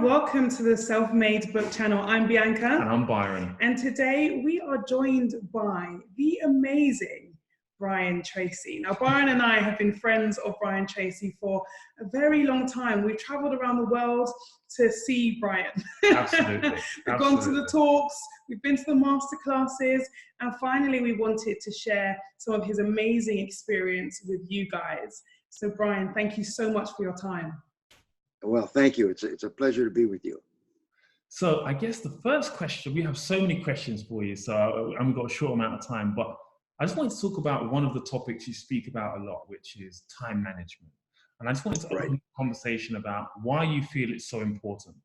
everyone, welcome to the Self-Made Book channel. I'm Bianca. And I'm Byron. And today we are joined by the amazing Brian Tracy. Now, Byron and I have been friends of Brian Tracy for a very long time. We've traveled around the world to see Brian. Absolutely. We've gone to the talks, we've been to the masterclasses, and finally we wanted to share some of his amazing experience with you guys. So Brian, thank you so much for your time. Well, thank you. It's a pleasure to be with you. So I guess the first question, we have so many questions for you, and we've got a short amount of time, but I just wanted to talk about one of the topics you speak about a lot, which is time management. And I just wanted to open the conversation about why you feel it's so important.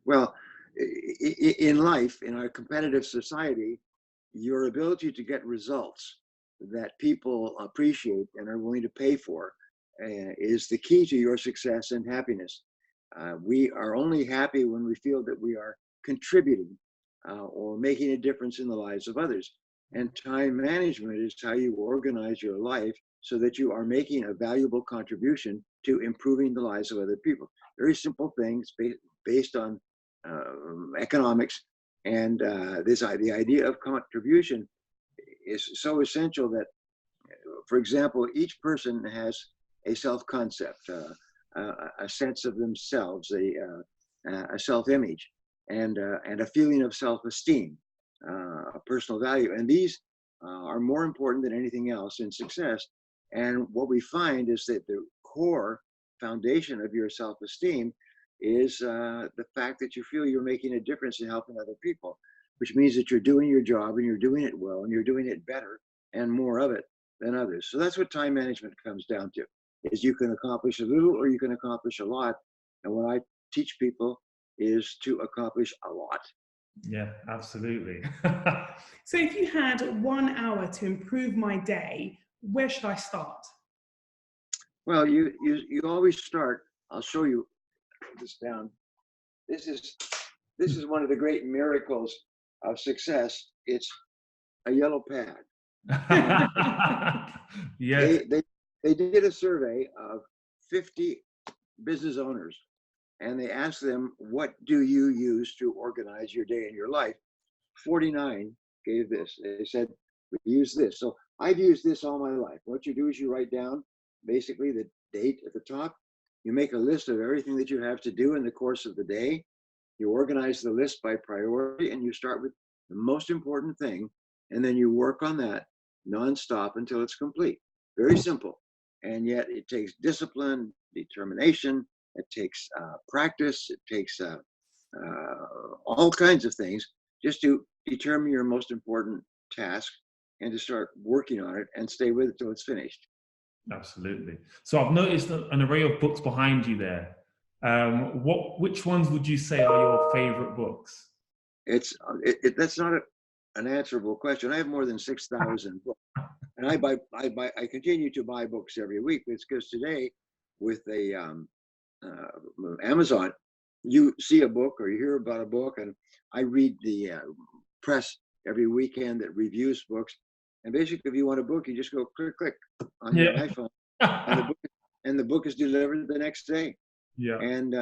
Well, in life, in our competitive society, your ability to get results that people appreciate and are willing to pay for is the key to your success and happiness. We are only happy when we feel that we are contributing or making a difference in the lives of others. And time management is how you organize your life so that you are making a valuable contribution to improving the lives of other people. Very simple things based on economics. And the idea of contribution is so essential that, for example, each person has a self-concept, a sense of themselves, a self-image, and a feeling of self-esteem, a personal value. And these are more important than anything else in success. And what we find is that the core foundation of your self-esteem is the fact that you feel you're making a difference in helping other people, which means that you're doing your job and you're doing it well and you're doing it better and more of it than others. So that's what time management comes down to. Is you can accomplish a little or you can accomplish a lot. And what I teach people is to accomplish a lot. Yeah, absolutely. So if you had 1 hour to improve my day, where should I start? Well, you always start. I'll show you this down. This is one of the great miracles of success. It's a yellow pad. Yes. They did a survey of 50 business owners, and they asked them, what do you use to organize your day and your life? 49 gave this. They said, we use this. So I've used this all my life. What you do is you write down basically the date at the top. You make a list of everything that you have to do in the course of the day. You organize the list by priority, and you start with the most important thing, and then you work on that nonstop until it's complete. Very simple. And yet it takes discipline, determination, it takes practice, it takes all kinds of things just to determine your most important task and to start working on it and stay with it till it's finished. Absolutely. So I've noticed an array of books behind you there. Which ones would you say are your favorite books? That's not an answerable question. I have more than 6,000 books. And I continue to buy books every week. It's because today, with Amazon, you see a book or you hear about a book, and I read the press every weekend that reviews books. And basically, if you want a book, you just go click on your iPhone, and the book is delivered the next day. Yeah. And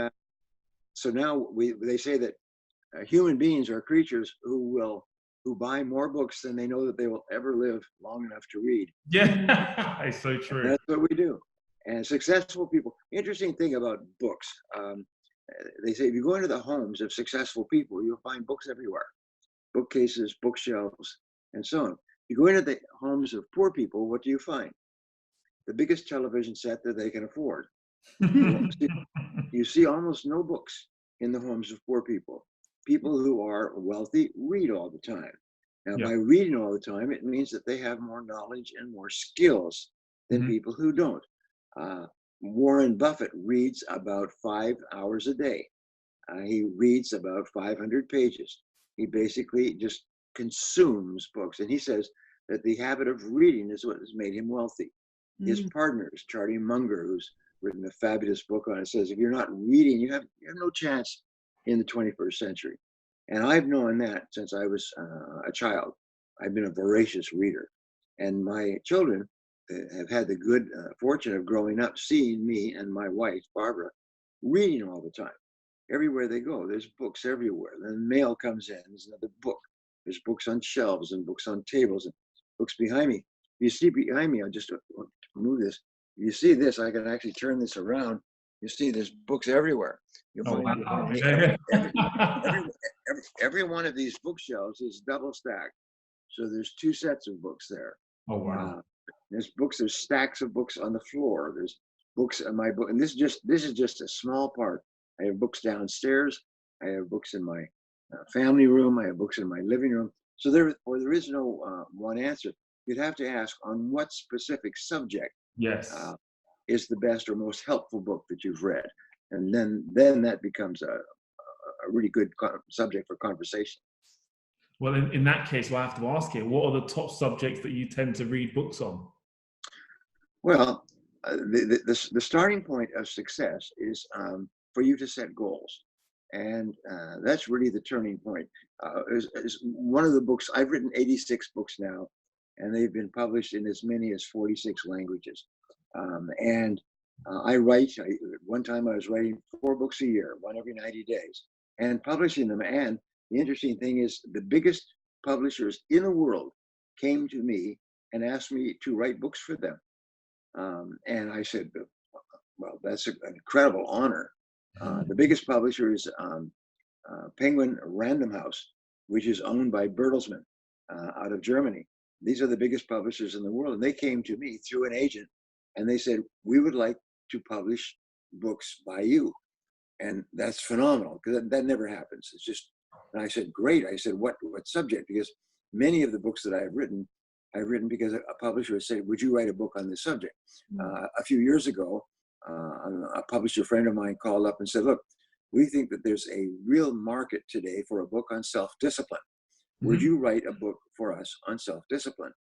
so now they say that human beings are creatures who buy more books than they know that they will ever live long enough to read. Yeah, it's so true. And that's what we do. And successful people, interesting thing about books, they say if you go into the homes of successful people, you'll find books everywhere, bookcases, bookshelves, and so on. You go into the homes of poor people, what do you find? The biggest television set that they can afford. You see almost no books in the homes of poor people. People who are wealthy read all the time. Now, by reading all the time, it means that they have more knowledge and more skills than people who don't. Warren Buffett reads about 5 hours a day. He reads about 500 pages. He basically just consumes books. And he says that the habit of reading is what has made him wealthy. His partners, Charlie Munger, who's written a fabulous book on it, says if you're not reading, you have no chance in the 21st century. And I've known that since I was a child. I've been a voracious reader. And my children have had the good fortune of growing up seeing me and my wife, Barbara, reading all the time. everywhere they go, there's books everywhere. Then mail comes in, there's another book. There's books on shelves and books on tables and books behind me. You see behind me, I'll just move this. You see this, I can actually turn this around. You see there's books everywhere. You'll Oh, find wow. every one of these bookshelves is double stacked. So there's two sets of books there. Oh, wow. There's books, there's stacks of books on the floor. There's books in my book. And this is just a small part. I have books downstairs. I have books in my family room. I have books in my living room. So there is no one answer. You'd have to ask on what specific subject Yes. is the best or most helpful book that you've read. And then that becomes a really good subject for conversation. Well, in that case, we'll have to ask you, what are the top subjects that you tend to read books on? Well, the starting point of success is for you to set goals. And that's really the turning point. Is one of the books, I've written 86 books now, and they've been published in as many as 46 languages. I write, one time I was writing 4 books a year, one every 90 days, and publishing them. And the interesting thing is the biggest publishers in the world came to me and asked me to write books for them. And I said, well, that's an incredible honor. The biggest publisher is Penguin Random House, which is owned by Bertelsmann out of Germany. These are the biggest publishers in the world. And they came to me through an agent and they said, we would like to publish books by you. And that's phenomenal because that never happens. It's just, and I said, great. I said, what subject? Because many of the books that I've written because a publisher said, would you write a book on this subject? A few years ago, a publisher friend of mine called up and said, look, we think that there's a real market today for a book on self-discipline. Would you write a book for us on self-discipline?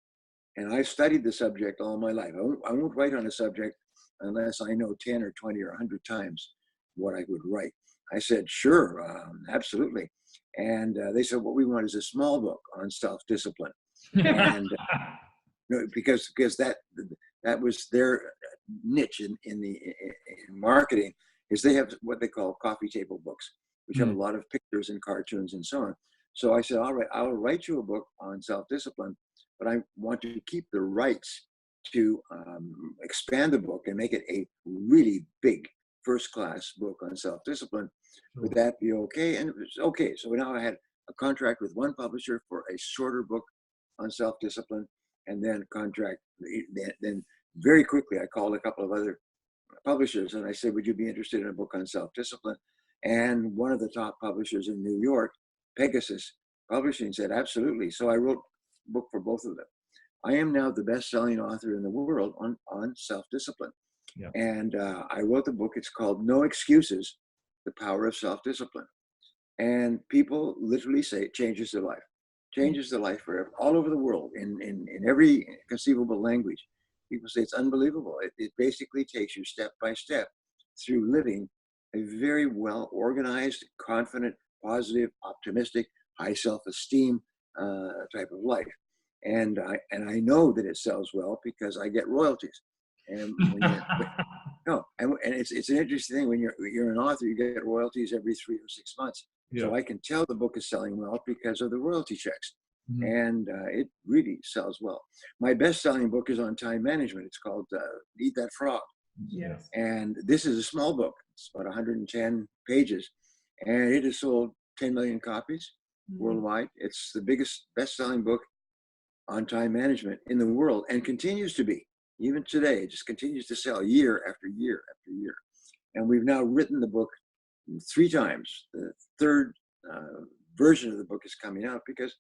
And I've studied the subject all my life. I won't write on a subject unless I know 10 or 20 or 100 times what I would write. I said, sure, absolutely. And they said, what we want is a small book on self-discipline. And because that was their niche in marketing, is they have what they call coffee table books, which have a lot of pictures and cartoons and so on. So I said, all right, I'll write you a book on self-discipline, but I want to keep the rights to expand the book and make it a really big first-class book on self-discipline. Would that be okay? And it was okay. So now I had a contract with one publisher for a shorter book on self-discipline, and then then very quickly I called a couple of other publishers and I said, would you be interested in a book on self-discipline? And one of the top publishers in New York, Pegasus Publishing, said, absolutely. So I wrote a book for both of them. I am now the best-selling author in the world on self-discipline. Yeah. And I wrote the book. It's called No Excuses, The Power of Self-Discipline. And people literally say it changes their life. Changes their life for all over the world in every conceivable language. People say it's unbelievable. It basically takes you step by step through living a very well organized, confident, positive, optimistic, high self-esteem type of life. And I know that it sells well because I get royalties. And it's an interesting thing when you're an author, you get royalties every 3 or 6 months. Yeah. So I can tell the book is selling well because of the royalty checks. And it really sells well. My best-selling book is on time management. It's called Eat That Frog. Yes. And this is a small book. It's about 110 pages. And it has sold 10 million copies worldwide. It's the biggest best-selling book on time management in the world and continues to be. Even today, it just continues to sell year after year after year. And we've now written the book 3 times. The third version of the book is coming out because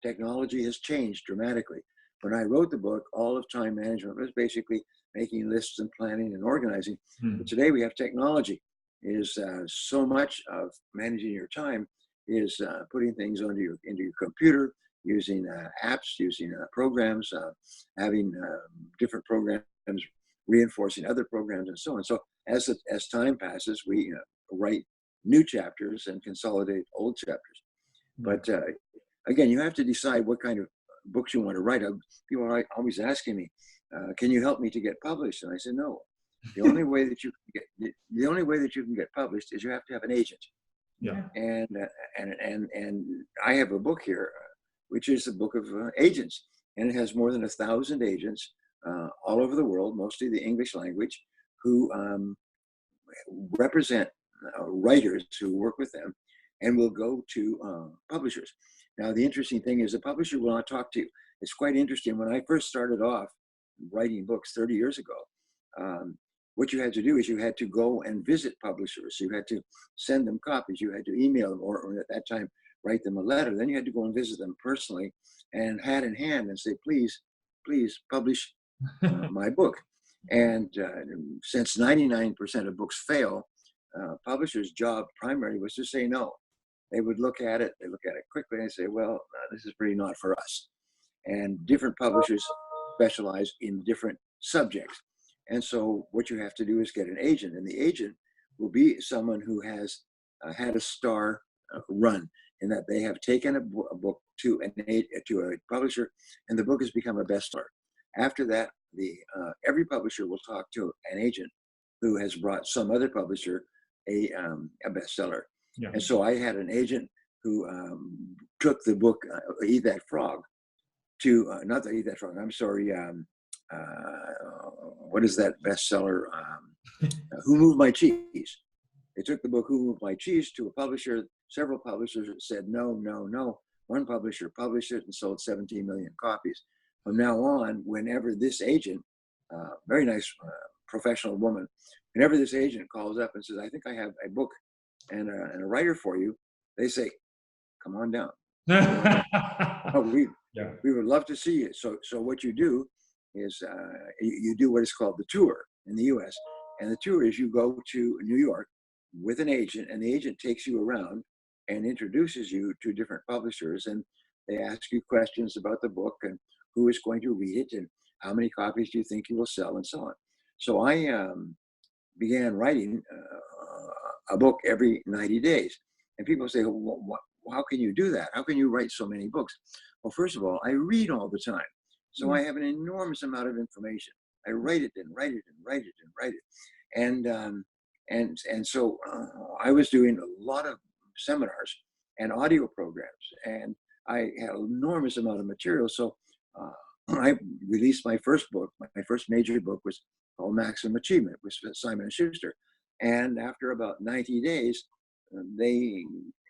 technology has changed dramatically. When I wrote the book, all of time management was basically making lists and planning and organizing. But today we have technology. Is so much of managing your time is putting things into your computer, using apps, using programs, having different programs reinforcing other programs and so on. So as time passes, we write new chapters and consolidate old chapters. But again, you have to decide what kind of books you want to write. People are always asking me, can you help me to get published? And I said, no. The only way that you can get published is you have to have an agent. Yeah. And I have a book here, which is a book of agents, and it has more than 1,000 agents all over the world, mostly the English language, who represent writers who work with them and will go to publishers. Now, the interesting thing is the publisher will not talk to you. It's quite interesting. When I first started off writing books 30 years ago, what you had to do is you had to go and visit publishers. You had to send them copies. You had to email them, or at that time, write them a letter. Then you had to go and visit them personally and hand in hand and say, please publish my book. And since 99% of books fail, publishers' job primarily was to say no. They would look at it, quickly and say, well, this is really not for us. And different publishers specialize in different subjects. And so what you have to do is get an agent, and the agent will be someone who has had a star run, in that they have taken a book to a publisher, and the book has become a bestseller. After that, every publisher will talk to an agent who has brought some other publisher a bestseller. Yeah. And so I had an agent who took the book Eat That Frog to not the Eat That Frog. I'm sorry. What is that bestseller? Who Moved My Cheese? They took the book Who Moved My Cheese to a publisher. Several publishers said no, no, no. One publisher published it and sold 17 million copies. From now on, whenever this agent, very nice professional woman, whenever this agent calls up and says, I think I have a book and a writer for you, they say, come on down. We would love to see you. So what you do is you do what is called the tour in the US. And the tour is you go to New York with an agent, and the agent takes you around and introduces you to different publishers, and they ask you questions about the book and who is going to read it and how many copies do you think you will sell and so on. So I began writing a book every 90 days. And people say, well, how can you do that? How can you write so many books? Well, first of all, I read all the time. So I have an enormous amount of information. I write it and write it and write it and write it. And so I was doing a lot of seminars and audio programs, and I had an enormous amount of material. So I released my first book. My first major book was called Maximum Achievement, with Simon & Schuster. And after about 90 days, the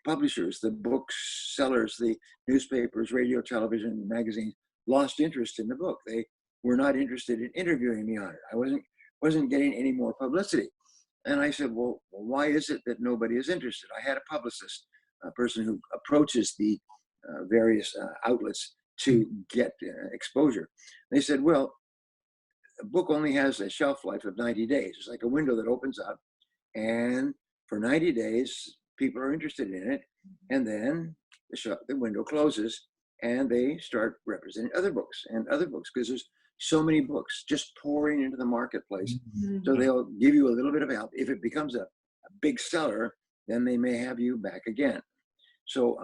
publishers, the booksellers, the newspapers, radio, television, magazines lost interest in the book. They were not interested in interviewing me on it. I wasn't getting any more publicity. And I said, well, why is it that nobody is interested? I had a publicist, a person who approaches the various outlets to get exposure. They said, well, a book only has a shelf life of 90 days. It's like a window that opens up, and for 90 days, people are interested in it, and then the window closes, and they start representing other books, because there's so many books just pouring into the marketplace. Mm-hmm. So they'll give you a little bit of help. If it becomes a big seller, then they may have you back again. So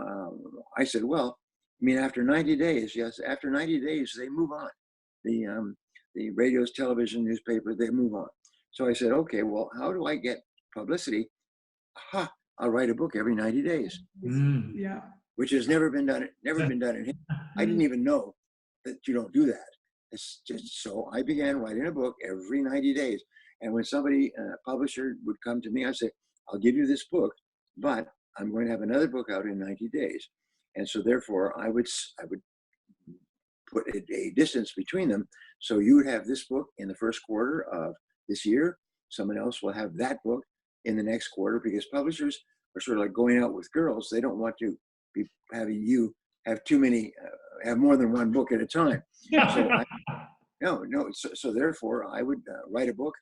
I said, well, I mean, after 90 days, yes, after 90 days, they move on. The radios, television, newspaper, they move on. So I said, okay, well, how do I get publicity? Aha, I'll write a book every 90 days. Mm. Yeah. Which has never been done in history. I didn't even know that you don't do that. It's just, so I began writing a book every 90 days. And when somebody, a publisher would come to me, I'd say, I'll give you this book, but I'm going to have another book out in 90 days. And so therefore I would put a distance between them. So you would have this book in the first quarter of this year. Someone else will have that book in the next quarter, because publishers are sort of like going out with girls. They don't want to be having you have too many, have more than one book at a time. So therefore I would write a book,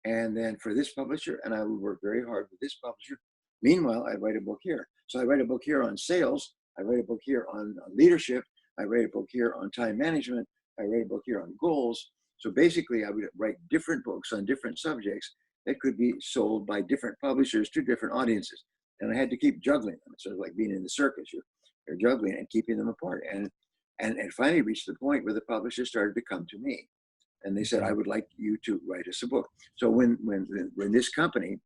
and then for this publisher, and I would work very hard with this publisher. Meanwhile, I'd write a book here. So I write a book here on sales. I write a book here on leadership. I write a book here on time management. I write a book here on goals. So basically I would write different books on different subjects that could be sold by different publishers to different audiences. And I had to keep juggling them. It's sort of like being in the circus. You're juggling and keeping them apart. And finally reached the point where the publishers started to come to me. And they said, I would like you to write us a book. So when this company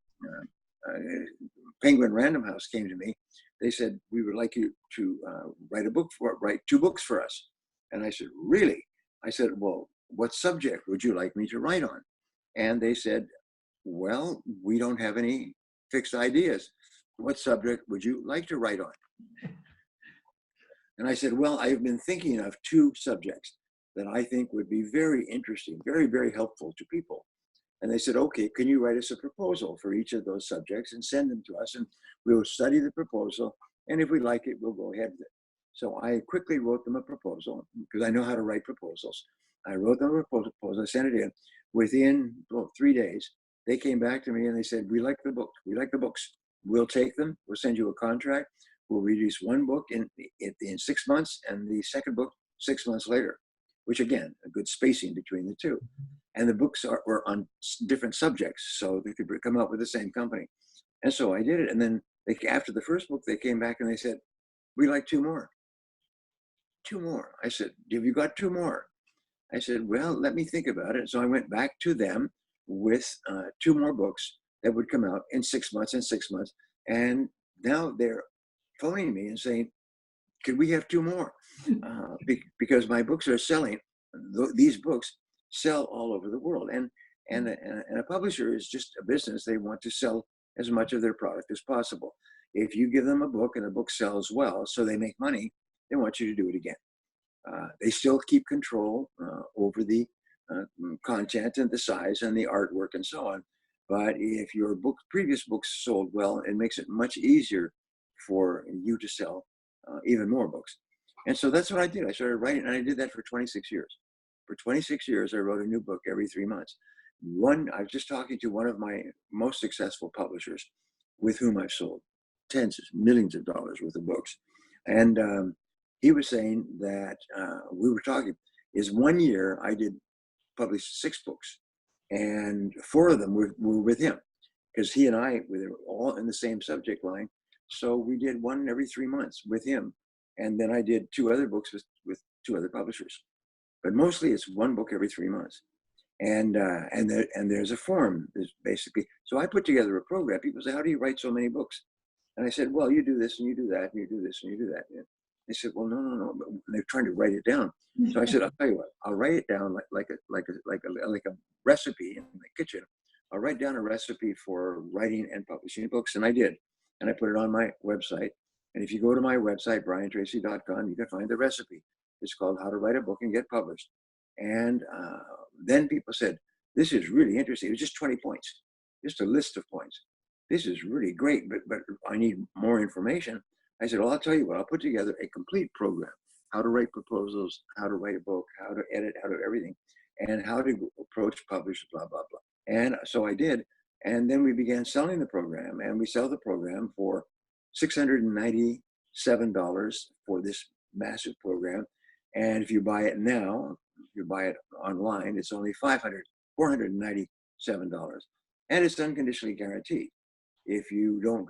Penguin Random House came to me. They said, we would like you to write 2 books for us. And I said, really? I said, well, what subject would you like me to write on? And they said, well, we don't have any fixed ideas. What subject would you like to write on? And I said, well, I've been thinking of 2 subjects that I think would be very interesting, very, very helpful to people. And they said, okay, can you write us a proposal for each of those subjects and send them to us, and we'll study the proposal, and if we like it, we'll go ahead with it. So I quickly wrote them a proposal, because I know how to write proposals. I wrote them a proposal, I sent it in. Within 3 days, they came back to me and they said, we like the book, we like the books. We'll take them, we'll send you a contract, we'll release 1 book in 6 months, and the second book 6 months later, which again, a good spacing between the 2. And the books were on different subjects, so they could come up with the same company. And so I did it. And then after the first book, they came back and they said, we like 2 more. 2 more. I said, have you got 2 more? I said, well, let me think about it. So I went back to them with 2 more books that would come out in 6 months and 6 months. And now they're phoning me and saying, could we have 2 more? Because my books are selling. These books sell all over the world. And a publisher is just a business. They want to sell as much of their product as possible. If you give them a book and the book sells well, so they make money, they want you to do it again. They still keep control over the content and the size and the artwork and so on. But if your previous books sold well, it makes it much easier for you to sell even more books. And so that's what I did. I started writing, and I did that for 26 years. For 26 years, I wrote a new book every 3 months. I was just talking to one of my most successful publishers with whom I've sold tens of millions of dollars worth of books. And he was saying that we were talking, is 1 year I did publish 6 books, and 4 of them were with him, because he and I were all in the same subject line. So we did 1 every 3 months with him. And then I did 2 other books with 2 other publishers. But mostly it's 1 book every 3 months. And there's a form, there's basically, so I put together a program. People say, how do you write so many books? And I said, well, you do this and you do that, and you do this and you do that. And they said, well, no. But they're trying to write it down. So I said, I'll tell you what, I'll write it down like a recipe in the kitchen. I'll write down a recipe for writing and publishing books. And I did. And I put it on my website. And if you go to my website, briantracy.com, you can find the recipe. It's called How to Write a Book and Get Published. And then people said, this is really interesting. It was just 20 points, just a list of points. This is really great, but I need more information. I said, well, I'll tell you what, I'll put together a complete program, how to write proposals, how to write a book, how to edit, how to everything, and how to approach publishers, blah, blah, blah. And so I did. And then we began selling the program, and we sell the program for $697 for this massive program. And if you buy it now, if you buy it online, it's only $497. And it's unconditionally guaranteed. If you don't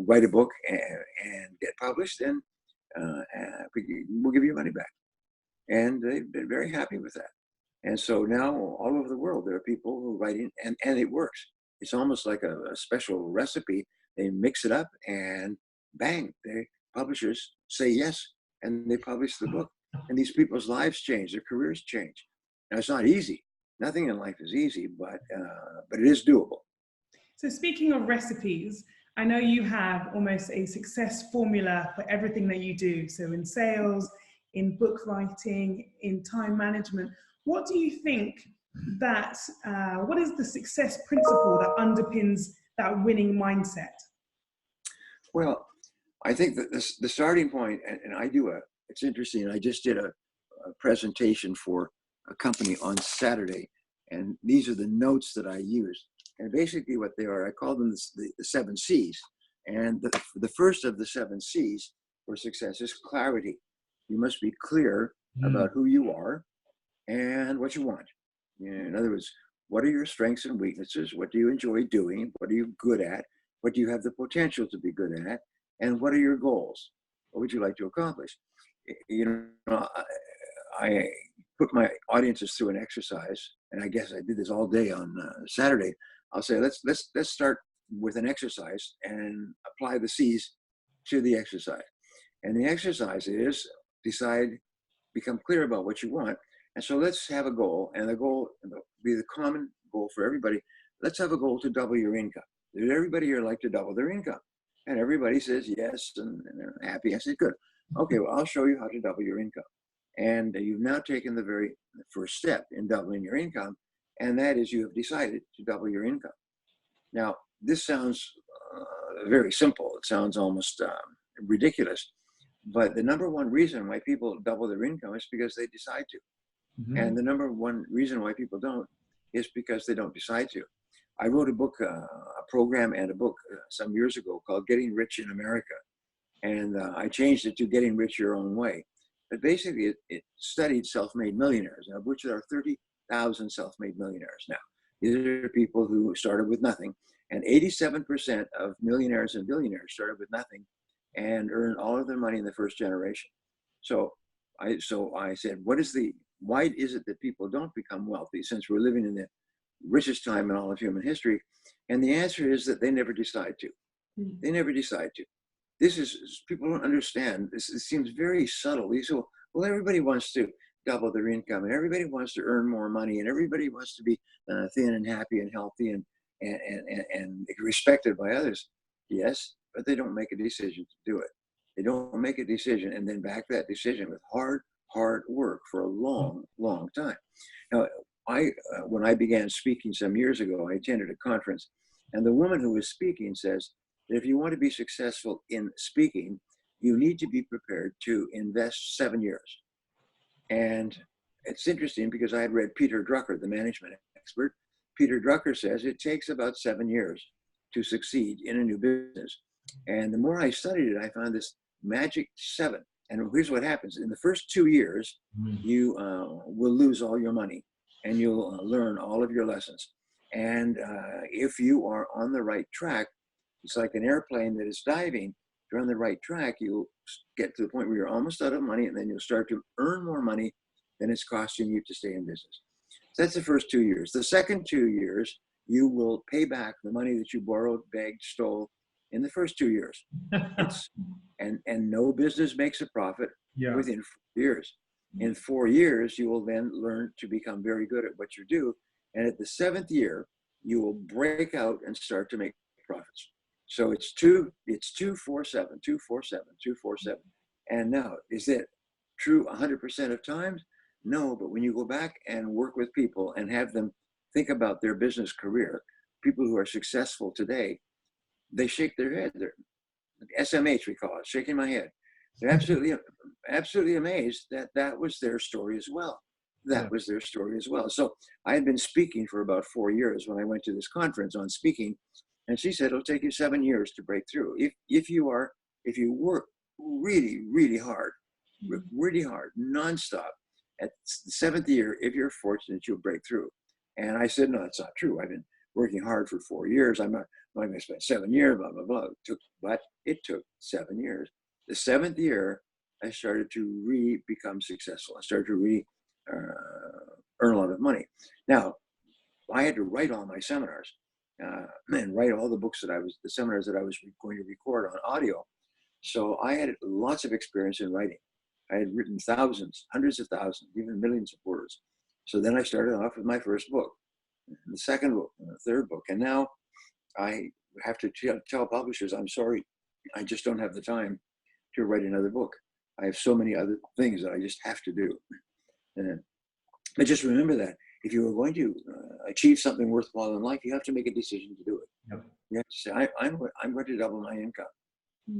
write a book and get published, then we'll give you money back. And they've been very happy with that. And so now all over the world, there are people who are writing, and it works. It's almost like a special recipe. They mix it up and bang, publishers say yes, and they publish the book. And these people's lives change, their careers change. Now, it's not easy. Nothing in life is easy, but it is doable. So speaking of recipes, I know you have almost a success formula for everything that you do. So in sales, in book writing, in time management. What do you think what is the success principle that underpins that winning mindset? Well, I think that the starting point, and it's interesting, I just did a presentation for a company on Saturday, and these are the notes that I used. And basically what they are, I call them the 7 C's. And the first of the 7 C's for success is clarity. You must be clear about who you are and what you want. In other words, what are your strengths and weaknesses? What do you enjoy doing? What are you good at? What do you have the potential to be good at? And what are your goals? What would you like to accomplish? You know, I put my audiences through an exercise, and I guess I did this all day on Saturday. I'll say, let's start with an exercise and apply the C's to the exercise. And the exercise is become clear about what you want. And so let's have a goal, and the goal will be the common goal for everybody. Let's have a goal to double your income. Does everybody here like to double their income? And everybody says yes, and they're happy. I said, good. Okay, well, I'll show you how to double your income. And you've now taken the very first step in doubling your income, and that is you have decided to double your income. Now, this sounds very simple. It sounds almost ridiculous. But the number one reason why people double their income is because they decide to. Mm-hmm. And the number one reason why people don't is because they don't decide to. I wrote a book, a program and a book some years ago called Getting Rich in America. And I changed it to Getting Rich Your Own Way. But basically, it studied self-made millionaires, of which there are 30,000 self-made millionaires now. These are people who started with nothing. And 87% of millionaires and billionaires started with nothing and earned all of their money in the first generation. So I said, why is it that people don't become wealthy since we're living in the richest time in all of human history? And the answer is that they never decide to. They never decide to. People don't understand. This seems very subtle. They say, well, everybody wants to double their income, and everybody wants to earn more money, and everybody wants to be thin and happy and healthy and respected by others. Yes, but they don't make a decision to do it. They don't make a decision and then back that decision with hard work for a long, long time. Now, when I began speaking some years ago, I attended a conference, and the woman who was speaking says that if you want to be successful in speaking, you need to be prepared to invest 7 years. And it's interesting because I had read Peter Drucker, the management expert. Peter Drucker says it takes about 7 years to succeed in a new business. And the more I studied it, I found this magic 7. And here's what happens. In the first 2 years, you will lose all your money and you'll learn all of your lessons. And if you are on the right track, it's like an airplane that is diving. If you're on the right track, you'll get to the point where you're almost out of money, and then you'll start to earn more money than it's costing you to stay in business. So that's the first 2 years. The second 2 years, you will pay back the money that you borrowed, begged, stole in the first 2 years. And no business makes a profit within 4 years. In 4 years, you will then learn to become very good at what you do. And at the 7th year, you will break out and start to make profits. So it's 2, 4, 7, 2, 4, 7, 2, 4, 7. And now, is it true 100% of times? No, but when you go back and work with people and have them think about their business career, people who are successful today, they shake their head. They're SMH, we call it, shaking my head. They're absolutely amazed that that was their story as well. That was their story as well. So I had been speaking for about 4 years when I went to this conference on speaking, and she said it'll take you 7 years to break through. If you work really, really hard, nonstop, at the 7th year, if you're fortunate, you'll break through. And I said, no, that's not true. I've been working hard for 4 years. I'm not going to spend 7 years, blah, blah, blah. But it took 7 years. The 7th year, I started to become successful. I started to earn a lot of money. Now, I had to write all my seminars and write all the seminars that I was going to record on audio. So I had lots of experience in writing. I had written thousands, hundreds of thousands, even millions of words. So then I started off with my first book, the second book, and the third book. And now I have to tell publishers, I'm sorry, I just don't have the time to write another book. I have so many other things that I just have to do. But just remember that if you are going to achieve something worthwhile in life, you have to make a decision to do it. Yep. You have to say, I'm going to double my income.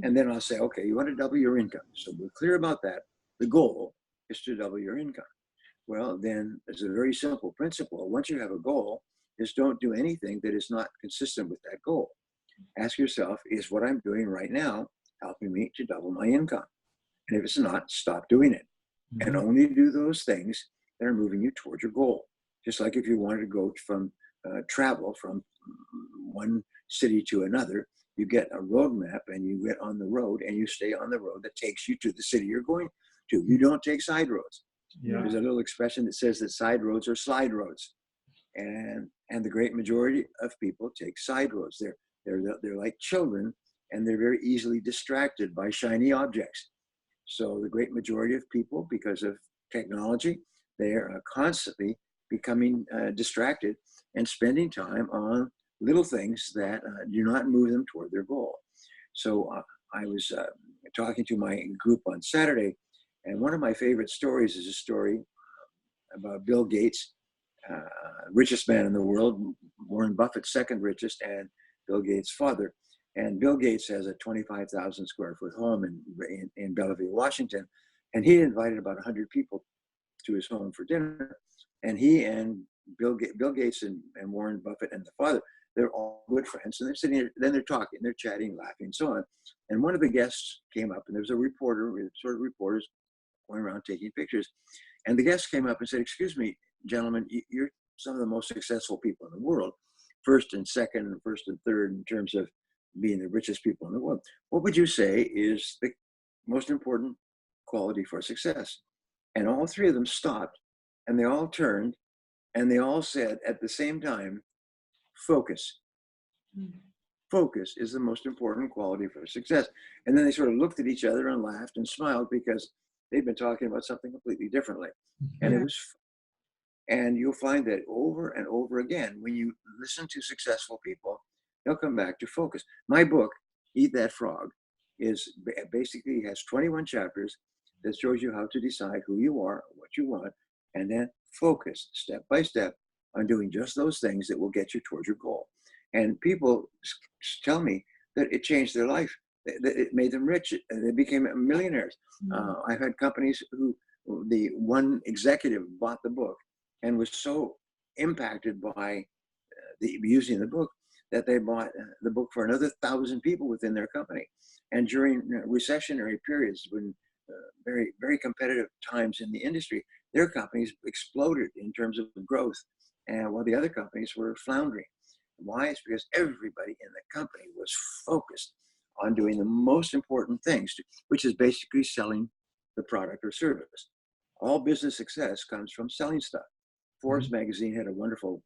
And then I'll say, okay, you want to double your income. So we're clear about that. The goal is to double your income. Well, then there's a very simple principle. Once you have a goal, is don't do anything that is not consistent with that goal. Ask yourself, is what I'm doing right now helping me to double my income? And if it's not, stop doing it. And only do those things that are moving you towards your goal. Just like if you wanted to go from travel from one city to another, you get a road map and you get on the road and you stay on the road that takes you to the city you're going to. You don't take side roads. Yeah. There's a little expression that says that side roads are slide roads. And the great majority of people take side roads. They're like children, and they're very easily distracted by shiny objects. So the great majority of people, because of technology, they are constantly becoming distracted and spending time on little things that do not move them toward their goal. So I was talking to my group on Saturday, and one of my favorite stories is a story about Bill Gates, richest man in the world, Warren Buffett's second richest, and Bill Gates' father. And Bill Gates has a 25,000 square foot home in Bellevue, Washington. And he invited about 100 people to his home for dinner. And he and Bill Gates and Warren Buffett and the father, they're all good friends. And they're sitting there, then they're talking, they're chatting, laughing, and so on. And one of the guests came up, and there was a reporter, sort of reporters going around taking pictures. And the guest came up and said, "Excuse me, gentlemen, you're some of the most successful people in the world, first and second, and first and third in terms of being the richest people in the world. What would you say is the most important quality for success?" And all three of them stopped, and they all turned, and they all said at the same time, "Focus." Focus is the most important quality for success. And then they sort of looked at each other and laughed and smiled because they'd been talking about something completely differently. And it was, and you'll find that over and over again, when you listen to successful people, they'll come back to focus. My book, Eat That Frog, is basically has 21 chapters that shows you how to decide who you are, what you want, and then focus step by step on doing just those things that will get you towards your goal. And people tell me that it changed their life, that it made them rich, and they became millionaires. I've had companies who, the one executive bought the book and was so impacted by using the book that they bought the book for another 1,000 people within their company. And during recessionary periods, when very, very competitive times in the industry, their companies exploded in terms of growth, and while the other companies were floundering. Why? It's because everybody in the company was focused on doing the most important things, which is basically selling the product or service. All business success comes from selling stuff. Forbes magazine had a wonderful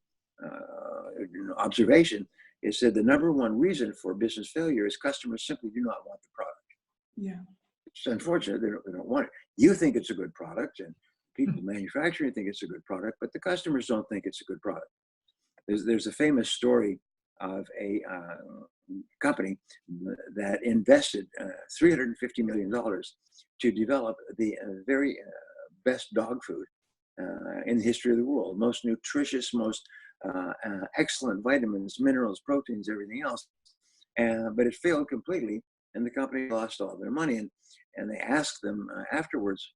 observation. It said the number one reason for business failure is customers simply do not want the product. Yeah. It's unfortunate they don't want it. You think it's a good product, and people manufacturing think it's a good product, but the customers don't think it's a good product. There's a famous story of a company that invested $350 million to develop the very best dog food in the history of the world. Most nutritious, most excellent vitamins, minerals, proteins, everything else. But it failed completely, and the company lost all their money. And they asked them afterwards,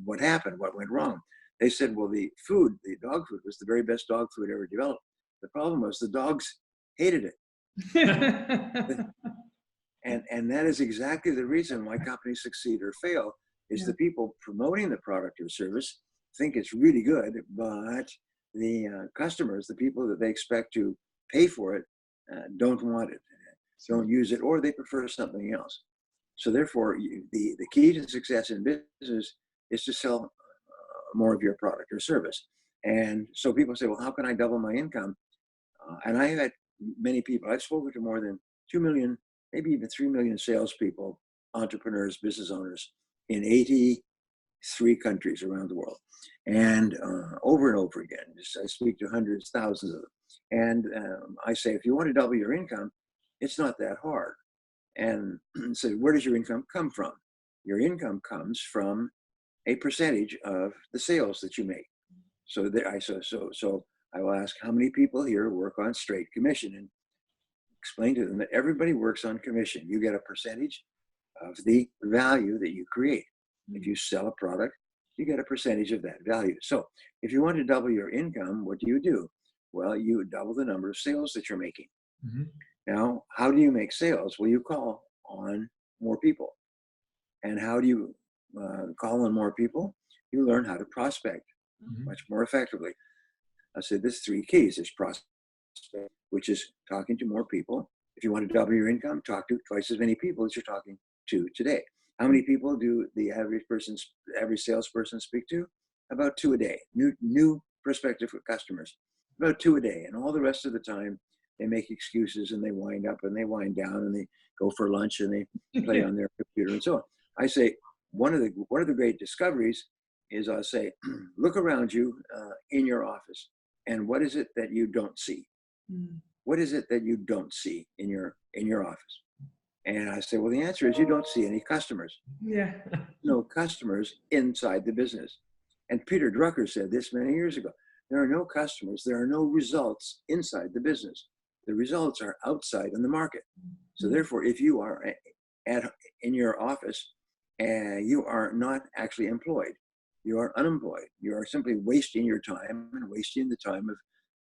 what happened? What went wrong? They said, well, the dog food was the very best dog food ever developed. The problem was the dogs hated it. And that is exactly the reason why companies succeed or fail, is the people promoting the product or service think it's really good, but the customers, the people that they expect to pay for it, don't want it, don't use it, or they prefer something else. So therefore, the key to success in business is to sell more of your product or service. And so people say, well, how can I double my income? And I had many people, I've spoken to more than 2 million, maybe even 3 million salespeople, entrepreneurs, business owners in 83 countries around the world. And over and over again, I speak to hundreds, thousands of them. And I say, if you want to double your income, it's not that hard. And so where does your income come from? Your income comes from a percentage of the sales that you make. So I will ask, how many people here work on straight commission, and explain to them that everybody works on commission. You get a percentage of the value that you create. If you sell a product, you get a percentage of that value. So if you want to double your income, what do? Well, you double the number of sales that you're making. Now, how do you make sales? Well, you call on more people. And how do you call on more people? You learn how to prospect much more effectively. I said there's 3 keys. There's prospect, which is talking to more people. If you want to double your income, talk to twice as many people as you're talking to today. How many people do the average salesperson speak to? About 2 a day. New prospective customers, about 2 a day. And all the rest of the time, they make excuses and they wind up and they wind down and they go for lunch and they play on their computer and so on. I say one of the great discoveries is I'll say, look around you in your office, and what is it that you don't see? What is it that you don't see in your office? And I say, well, the answer is you don't see any customers. Yeah. No customers inside the business. And Peter Drucker said this many years ago. There are no customers. There are no results inside the business. The results are outside in the market. So therefore, if you are in your office and you are not actually employed, you are unemployed. You are simply wasting your time and wasting the time of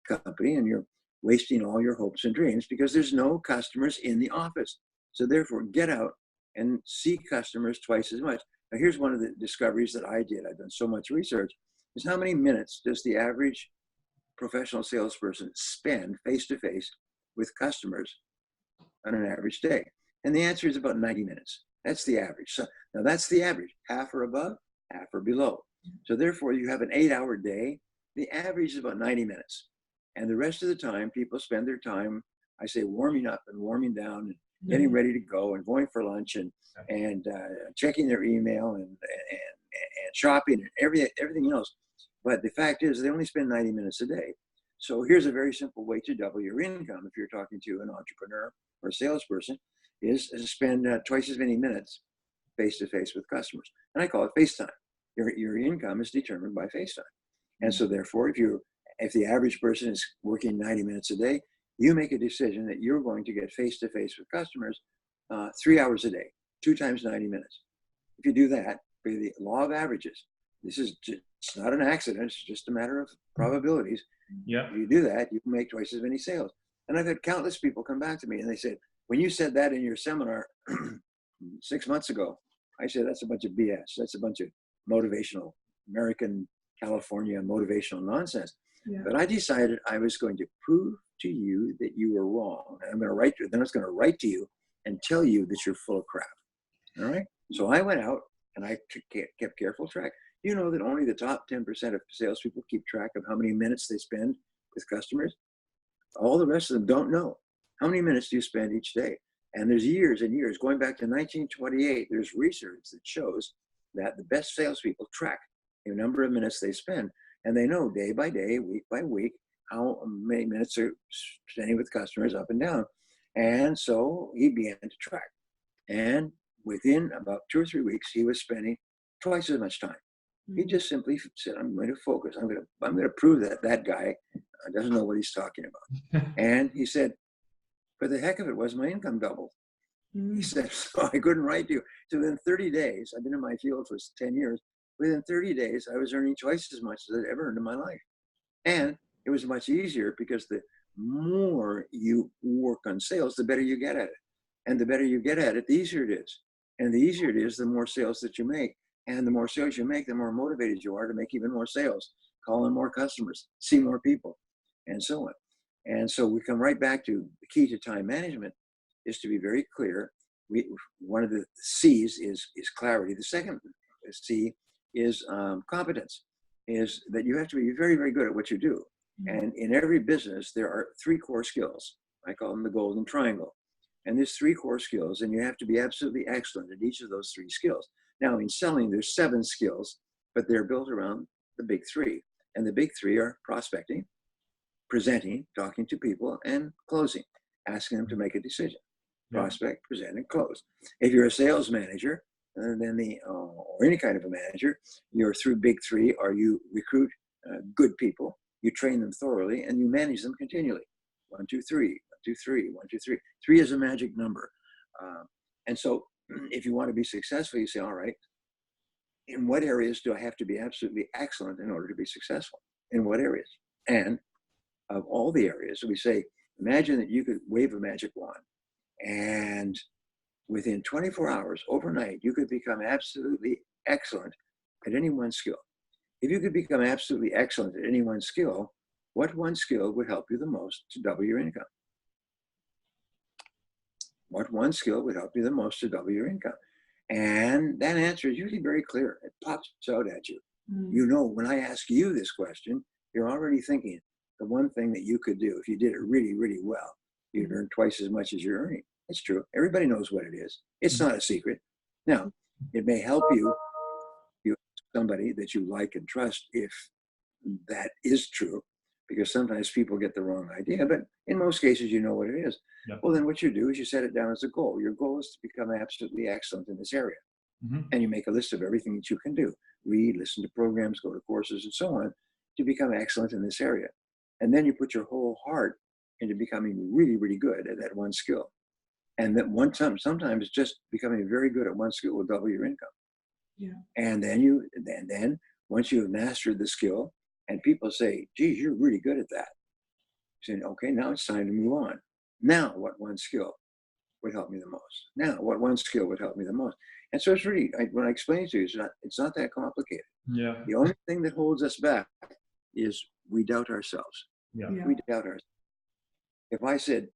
company, and you're wasting all your hopes and dreams because there's no customers in the office. So therefore, get out and see customers twice as much. Now, here's one of the discoveries that I did. I've done so much research. Is how many minutes does the average professional salesperson spend face-to-face with customers on an average day? And the answer is about 90 minutes. That's the average. So now that's the average, half or above, half or below. So therefore, you have an 8-hour day. The average is about 90 minutes. And the rest of the time, people spend their time, I say, warming up and warming down and getting ready to go and going for lunch and checking their email and shopping and everything else. But the fact is, they only spend 90 minutes a day. So here's a very simple way to double your income if you're talking to an entrepreneur or a salesperson, is to spend twice as many minutes face-to-face with customers. And I call it FaceTime. Your income is determined by FaceTime. And so therefore, if the average person is working 90 minutes a day, you make a decision that you're going to get face-to-face with customers 3 hours a day, 2 times 90 minutes. If you do that, by the law of averages, it's not an accident, it's just a matter of probabilities. Yeah. If you do that, you can make twice as many sales. And I've had countless people come back to me and they said, when you said that in your seminar 6 months ago, I said, that's a bunch of BS. That's a bunch of motivational, American, California motivational nonsense. Yeah. But I decided I was going to prove to you that you were wrong. And I'm going to write to you. Then I was going to write to you and tell you that you're full of crap. All right. So I went out and I kept careful track. You know that only the top 10% of salespeople keep track of how many minutes they spend with customers. All the rest of them don't know. How many minutes do you spend each day? And there's years and years, going back to 1928, there's research that shows that the best salespeople track the number of minutes they spend. And they know day by day, week by week, how many minutes they're spending with customers up and down. And so he began to track. And within about 2 or 3 weeks, he was spending twice as much time. He just simply said, I'm going to focus. I'm going to prove that guy doesn't know what he's talking about. And he said, for the heck of it, was my income doubled? He said, so I couldn't write to you. So within 30 days, I've been in my field for 10 years. Within 30 days, I was earning twice as much as I'd ever earned in my life. And it was much easier because the more you work on sales, the better you get at it. And the better you get at it, the easier it is. And the easier it is, the more sales that you make. And the more sales you make, the more motivated you are to make even more sales, call in more customers, see more people, and so on. And so we come right back to the key to time management is to be very clear. One of the C's is clarity. The second C is competence, is that you have to be very, very good at what you do. And in every business, there are 3 core skills. I call them the golden triangle. And there's 3 core skills, and you have to be absolutely excellent at each of those 3 skills. Now, in selling, there's 7 skills, but they're built around the big 3. And the big 3 are prospecting, presenting, talking to people, and closing, asking them to make a decision. Prospect, present, and close. If you're a sales manager, then or any kind of a manager, your big 3 are you recruit good people, you train them thoroughly, and you manage them continually. 1, 2, 3, 1, 2, 3, 1, 2, 3. 3 is a magic number. And so if you want to be successful, you say, all right, in what areas do I have to be absolutely excellent in order to be successful? In what areas? And of all the areas, we say, imagine that you could wave a magic wand and within 24 hours, overnight, you could become absolutely excellent at any one skill. If you could become absolutely excellent at any one skill, what one skill would help you the most to double your income? What one skill would help you the most to double your income? And that answer is usually very clear. It pops out at you. You know, when I ask you this question, you're already thinking the one thing that you could do if you did it really, really well you'd earn twice as much as you're earning. It's true. Everybody knows what it is. It's not a secret. Now, it may help you somebody that you like and trust if that is true, because sometimes people get the wrong idea, but in most cases, you know what it is. Yeah. Well, then what you do is you set it down as a goal. Your goal is to become absolutely excellent in this area. And you make a list of everything that you can do. Read, listen to programs, go to courses, and so on to become excellent in this area. And then you put your whole heart into becoming really, really good at that one skill. And that sometimes just becoming very good at one skill will double your income. Yeah. And then once you have mastered the skill and people say, geez, you're really good at that. Saying, okay, now it's time to move on. Now, what one skill would help me the most? Now, what one skill would help me the most? And so it's really, when I explain it to you, it's not that complicated. Yeah. The only thing that holds us back is we doubt ourselves. Yeah. We doubt ourselves. If I said,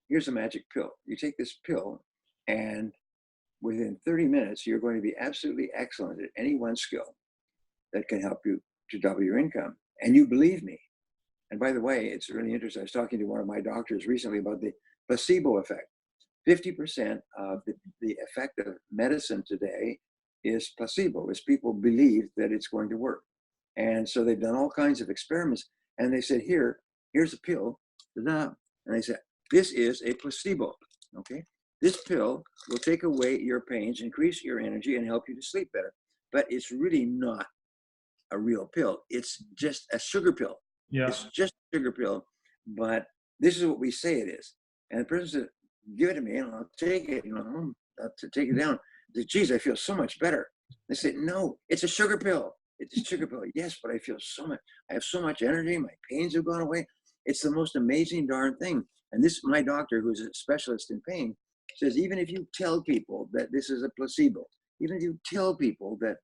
here's a magic pill, you take this pill and within 30 minutes, you're going to be absolutely excellent at any one skill that can help you to double your income. And you believe me. And by the way, it's really interesting. I was talking to one of my doctors recently about the placebo effect. 50% of the effect of medicine today is placebo, is people believe that it's going to work. And so they've done all kinds of experiments. And they said, here's a pill. And they said, this is a placebo, okay? This pill will take away your pains, increase your energy, and help you to sleep better. But it's really not a real pill. It's just a sugar pill. Yeah. It's just a sugar pill, but this is what we say it is. And the person said, give it to me and I'll take it, I'll take it down. I said, geez, I feel so much better. They said, no, it's a sugar pill. It's a sugar pill. Yes, but I feel I have so much energy. My pains have gone away. It's the most amazing darn thing. And this, my doctor, who's a specialist in pain, says, even if you tell people that this is a placebo, even if you tell people that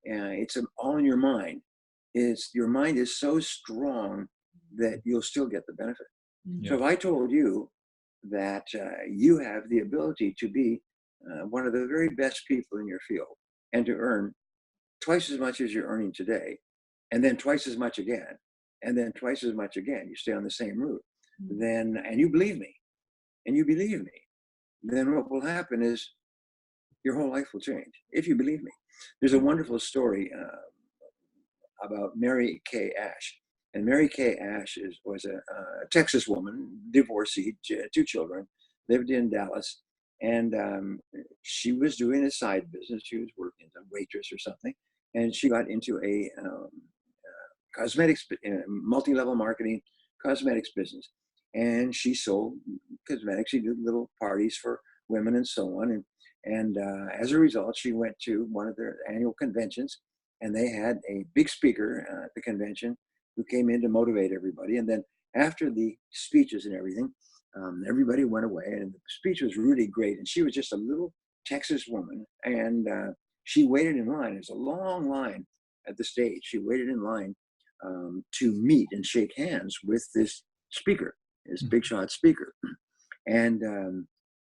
it's all in your mind, your mind is so strong that you'll still get the benefit. Yeah. So if I told you that you have the ability to be one of the very best people in your field and to earn twice as much as you're earning today, and then twice as much again, and then twice as much again, you stay on the same route, and you believe me, then what will happen is your whole life will change if you believe me. There's a wonderful story about Mary Kay Ash. And Mary Kay Ash was a Texas woman, divorcee, 2 children, lived in Dallas. And she was doing a side business. She was working as a waitress or something. And she got into a cosmetics, multi-level marketing cosmetics business. And she sold cosmetics. She did little parties for women and so on. And as a result, she went to one of their annual conventions. And they had a big speaker at the convention who came in to motivate everybody. And then after the speeches and everything, everybody went away and the speech was really great. And she was just a little Texas woman. And she waited in line. There's a long line at the stage. She waited in line to meet and shake hands with this speaker, this big shot speaker. And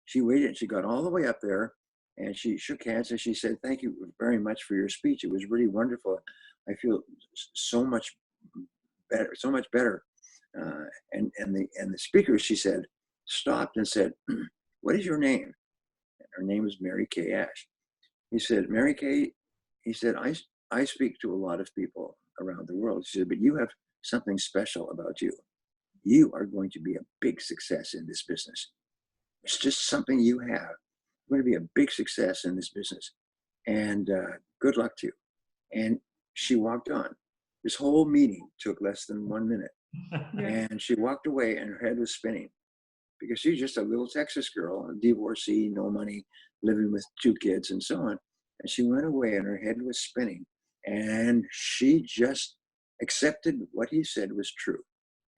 she waited. She got all the way up there. And she shook hands and she said, thank you very much for your speech. It was really wonderful. I feel so much better. And the speaker, she said, stopped and said, what is your name? And her name was Mary Kay Ash. He said, Mary Kay, he said, I speak to a lot of people around the world. She said, but you have something special about you. You are going to be a big success in this business. It's just something you have. You're going to be a big success in this business. And good luck to you. And she walked on. This whole meeting took less than 1 minute. And she walked away and her head was spinning because she's just a little Texas girl, a divorcee, no money, living with 2 kids and so on. And she went away and her head was spinning. And she just accepted what he said was true.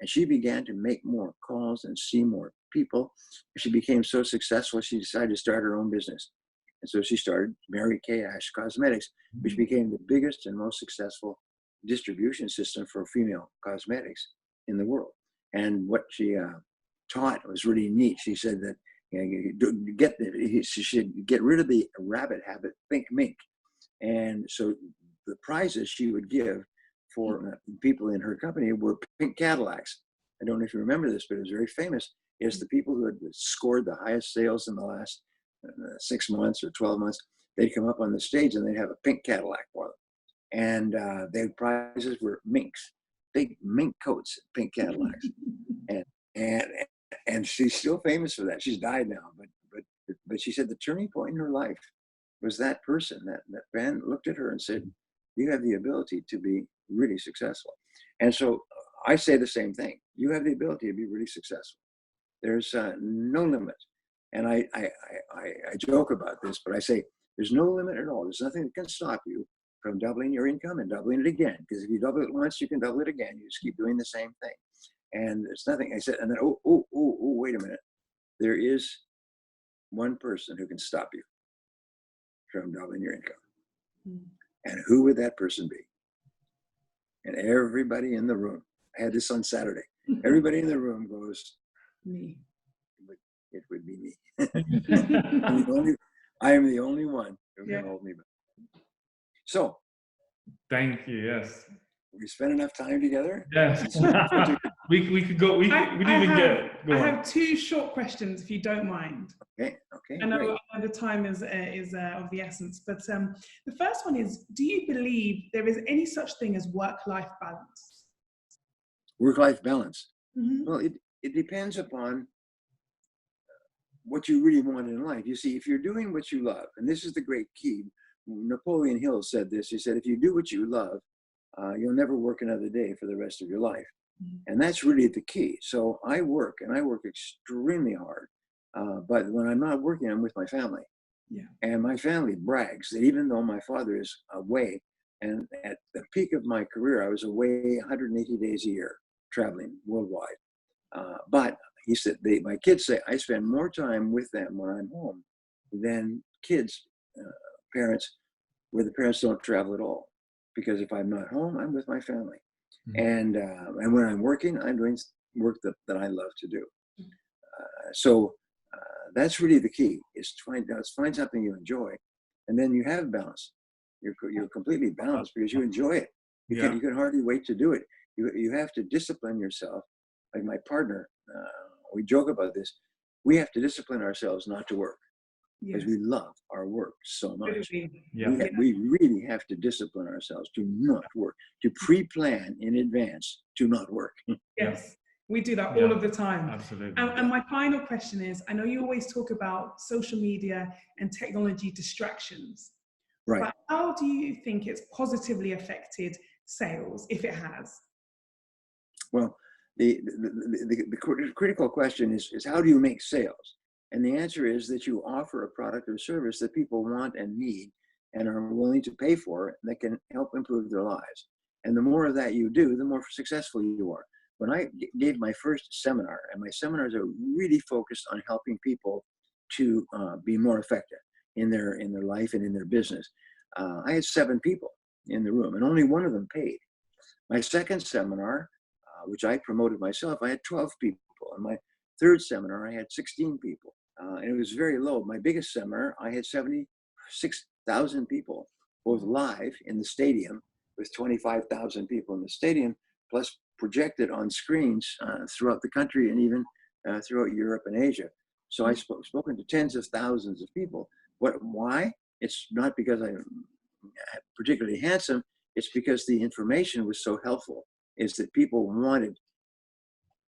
And she began to make more calls and see more people. She became so successful, she decided to start her own business. And so she started Mary Kay Ash Cosmetics, which became the biggest and most successful distribution system for female cosmetics in the world. And what she taught was really neat. She said that she should get rid of the rabbit habit, think mink. And so the prizes she would give for people in her company were pink Cadillacs. I don't know if you remember this, but it was very famous. is the people who had scored the highest sales in the last 6 months or 12 months, they'd come up on the stage and they'd have a pink Cadillac for them. And their prizes were minks, big mink coats, pink Cadillacs. and she's still famous for that. She's died now, but she said the turning point in her life was that person, that man looked at her and said, you have the ability to be really successful. And so I say the same thing. You have the ability to be really successful. There's no limit. And I joke about this, but I say there's no limit at all. There's nothing that can stop you from doubling your income and doubling it again. Because if you double it once, you can double it again. You just keep doing the same thing. And there's nothing. I said, and then, wait a minute. There is one person who can stop you from doubling your income. And who would that person be? And everybody in the room, I had this on Saturday, everybody in the room goes, me. It would be me. I am the only one who can hold me back. So, thank you. Yes. We spent enough time together. Yes. we could go. We didn't even get. Go I on. have two short questions, if you don't mind. Okay. I know the time is of the essence, but the first one is: do you believe there is any such thing as work-life balance? Work-life balance. Mm-hmm. Well, it depends upon what you really want in life. You see, if you're doing what you love, and this is the great key. Napoleon Hill said this. He said, if you do what you love, you'll never work another day for the rest of your life. Mm-hmm. And that's really the key. So I work, and I work extremely hard. But when I'm not working, I'm with my family. Yeah. And my family brags that even though my father is away, and at the peak of my career, I was away 180 days a year, traveling worldwide. But he said, my kids say, I spend more time with them when I'm home than kids, parents, where the parents don't travel at all. Because if I'm not home, I'm with my family. Mm-hmm. And when I'm working, I'm doing work that I love to do. So that's really the key, is to find something you enjoy, and then you have balance. You're completely balanced because you enjoy it. You can hardly wait to do it. You have to discipline yourself. Like my partner, we joke about this. We have to discipline ourselves not to work because we love our work so much. We really have to discipline ourselves to not work, to pre-plan in advance to not work. Yes. We do that all of the time. Absolutely. And my final question is, I know you always talk about social media and technology distractions. Right. But how do you think it's positively affected sales, if it has? Well, the critical question is how do you make sales? And the answer is that you offer a product or service that people want and need and are willing to pay for that can help improve their lives. And the more of that you do, the more successful you are. When I gave my first seminar, and my seminars are really focused on helping people to be more effective in their life and in their business, I had 7 people in the room, and only one of them paid. My second seminar, which I promoted myself, I had 12 people. And my third seminar, I had 16 people, and it was very low. My biggest seminar, I had 76,000 people, both live in the stadium, with 25,000 people in the stadium, plus projected on screens throughout the country and even throughout Europe and Asia. So I spoken to tens of thousands of people. Why? It's not because I'm particularly handsome. It's because the information was so helpful. Is that people wanted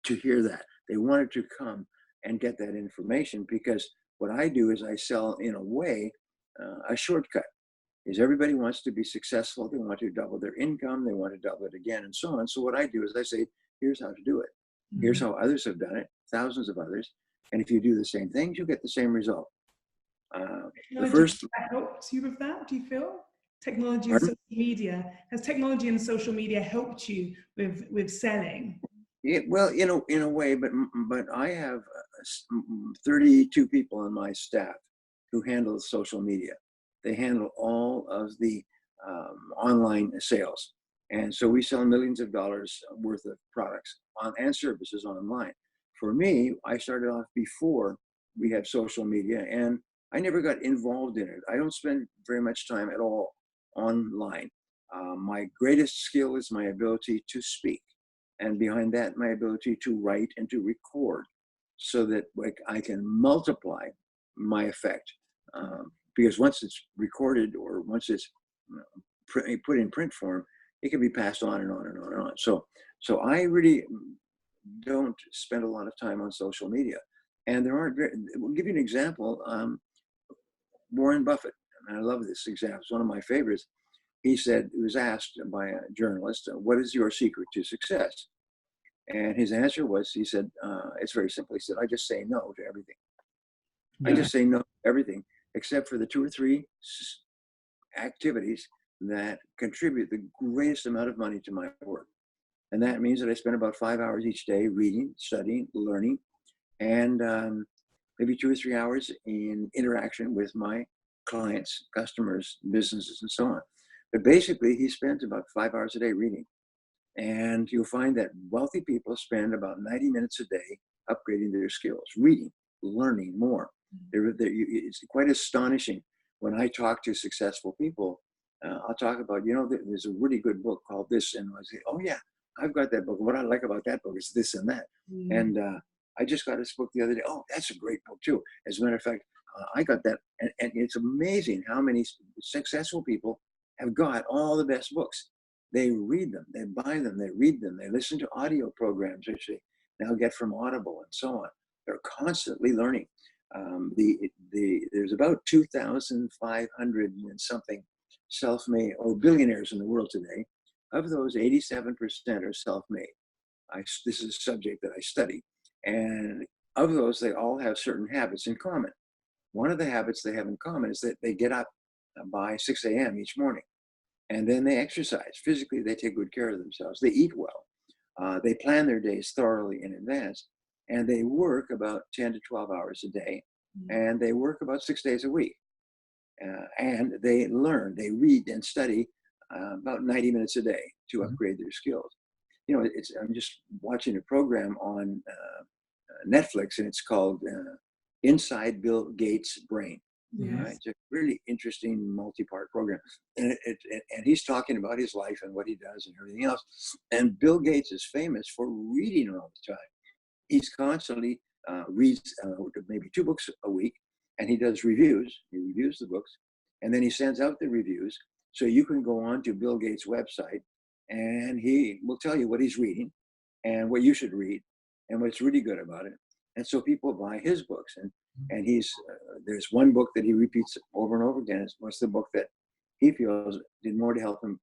to hear that. They wanted to come and get that information, because what I do is I sell, in a way, a shortcut. Is everybody wants to be successful. They want to double their income. They want to double it again, and so on. So what I do is I say, here's how to do it. Mm-hmm. Here's how others have done it, thousands of others. And if you do the same things, you'll get the same result. The first helped you with that, do you feel? Technology and social media. Has technology and social media helped you with selling? Yeah, well, in a way, but I have 32 people on my staff who handle social media. They handle all of the online sales. And so we sell millions of dollars worth of products and services online. For me, I started off before we had social media, and I never got involved in it. I don't spend very much time at all online. My greatest skill is my ability to speak. And behind that, my ability to write and to record. so that like I can multiply my effect. Because once it's recorded or once it's put in print form, it can be passed on and on and on and on. So I really don't spend a lot of time on social media. And there aren't, we'll give you an example. Warren Buffett, and I love this example, it's one of my favorites. He said, he was asked by a journalist, what is your secret to success? And his answer was, he said, it's very simple. He said, I just say no to everything. Yeah. I just say no to everything, except for the 2 or 3 activities that contribute the greatest amount of money to my work. And that means that I spend about 5 hours each day reading, studying, learning, and maybe 2 or 3 hours in interaction with my clients, customers, businesses, and so on. But basically, he spends about 5 hours a day reading. And you'll find that wealthy people spend about 90 minutes a day upgrading their skills, reading, learning more. It's quite astonishing when I talk to successful people. I'll talk about, you know, there's a really good book called this, and I say, oh yeah, I've got that book. What I like about that book is this and that. And I just got this book the other day. Oh, that's a great book too. As a matter of fact, I got that. And it's amazing how many successful people have got all the best books. They read them, they buy them, they read them, they listen to audio programs, which they now get from Audible and so on. They're constantly learning. There's about 2,500 and something self-made or billionaires in the world today. Of those, 87% are self-made. This is a subject that I study. And of those, they all have certain habits in common. One of the habits they have in common is that they get up by 6 a.m. each morning. And then they exercise. Physically, they take good care of themselves. They eat well. They plan their days thoroughly in advance. And they work about 10 to 12 hours a day. And they work about 6 days a week. And they learn, they read and study about 90 minutes a day to upgrade their skills. You know, I'm just watching a program on Netflix, and it's called Inside Bill Gates' Brain. Yes. Right? It's a really interesting multi-part program. And he's talking about his life and what he does and everything else. And Bill Gates is famous for reading all the time. He's constantly reads maybe 2 books a week, and he does reviews. He reviews the books, and then he sends out the reviews. So you can go on to Bill Gates' website, and he will tell you what he's reading and what you should read and what's really good about it. And so people buy his books, and he's there's one book that he repeats over and over again. It's the book that he feels did more to help him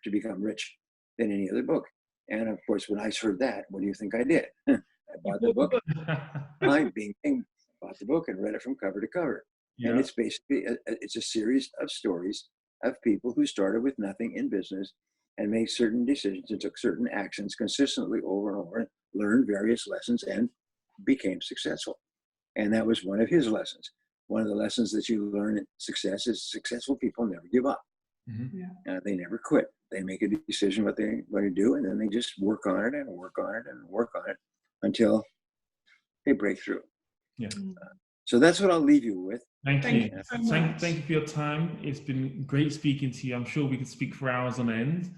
to become rich than any other book. And of course, when I heard that, what do you think I did? I bought the book. I bought the book and read it from cover to cover. Yeah. And it's basically it's a series of stories of people who started with nothing in business and made certain decisions and took certain actions consistently over and over, learned various lessons, and became successful. And that was one of his lessons. One of the lessons that you learn in success is successful people never give up. Yeah. They never quit. They make a decision what they're going to do, and then they just work on it and work on it and work on it until they break through. Yeah. So that's what I'll leave you with. Thank you. Thank you for your time. It's been great speaking to you. I'm sure we could speak for hours on end.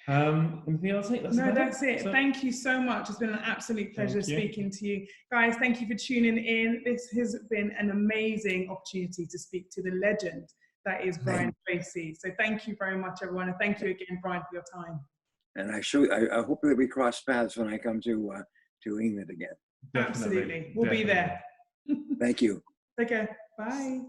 Anything else? That's it. So, thank you so much. It's been an absolute pleasure speaking to you. Guys, thank you for tuning in. This has been an amazing opportunity to speak to the legend that is Brian Tracy. So thank you very much, everyone. And thank you again, Brian, for your time. And I hope that we cross paths when I come to England again. Absolutely. We'll be there. Thank you. Take care. Bye.